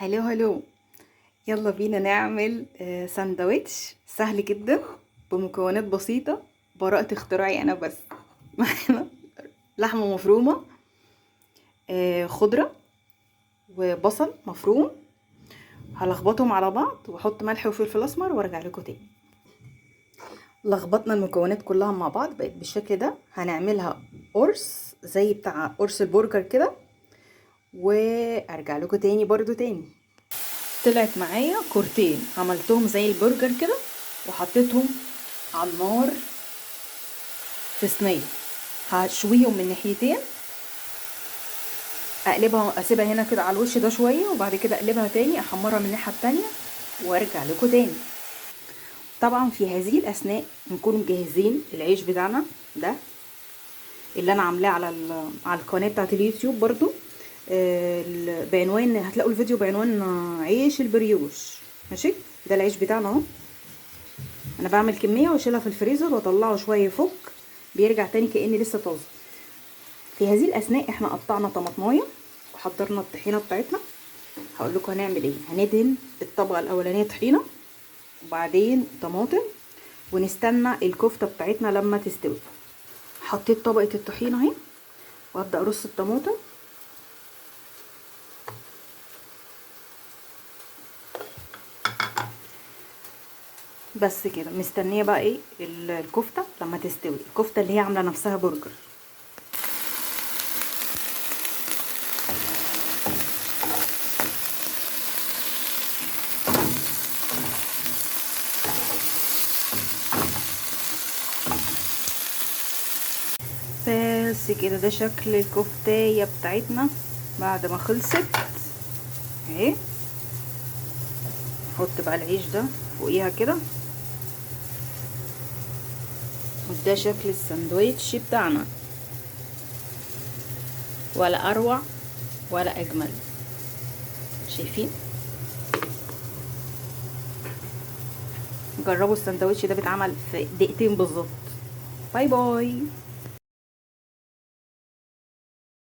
هلو هلو. يلا بينا نعمل ساندوتش سهل جدا بمكونات بسيطة، براءة اختراعي انا بس. معانا لحمة مفرومة، خضرة وبصل مفروم. هلخبطهم على بعض واحط ملح وفلفل اسمر وارجع لكم تاني. لخبطنا المكونات كلها مع بعض، بقت بالشكل ده. هنعملها قرص زي بتاع قرص البرجر كده، وارجع لكم تاني برضو تاني. طلعت معايا كورتين، عملتهم زي البرجر كده وحطيتهم على النار في صينيه. هشويهم من ناحيتين، اقلبها اسيبها هنا كده على الوش ده شويه، وبعد كده اقلبها تاني احمرها من الناحيه التانيه وارجع لكم تاني. طبعا في هذه الاثناء نكون مجهزين العيش بتاعنا ده اللي انا عاملاه على القناه بتاعت اليوتيوب برضو، بعنوان، هتلاقوا الفيديو بعنوان عيش البريوش. ماشي، ده العيش بتاعنا اهو. انا بعمل كميه واشيلها في الفريزر واطلعه شويه يفك، بيرجع تاني كأني لسه طازه. في هذه الاثناء احنا قطعنا طماطمايه وحضرنا الطحينه بتاعتنا. هقول لكم هنعمل ايه. هندهن الطبقه الاولانيه طحينه وبعدين طماطم، ونستنى الكفته بتاعتنا لما تستوي. حطيت طبقه الطحينه اهي، وابدا ارص الطماطم. بس كده، مستنيه بقى ايه الكفته لما تستوي، الكفته اللي هي عامله نفسها برجر. بس كده، ده شكل الكفتايه بتاعتنا بعد ما خلصت اهي. نحط بقى العيش ده فوقيها كده، وده شكل الساندويتش بتاعنا. ولا اروع ولا اجمل. شايفين؟ جربوا الساندويتش ده، بيتعمل في دقيقتين بالظبط. باي باي.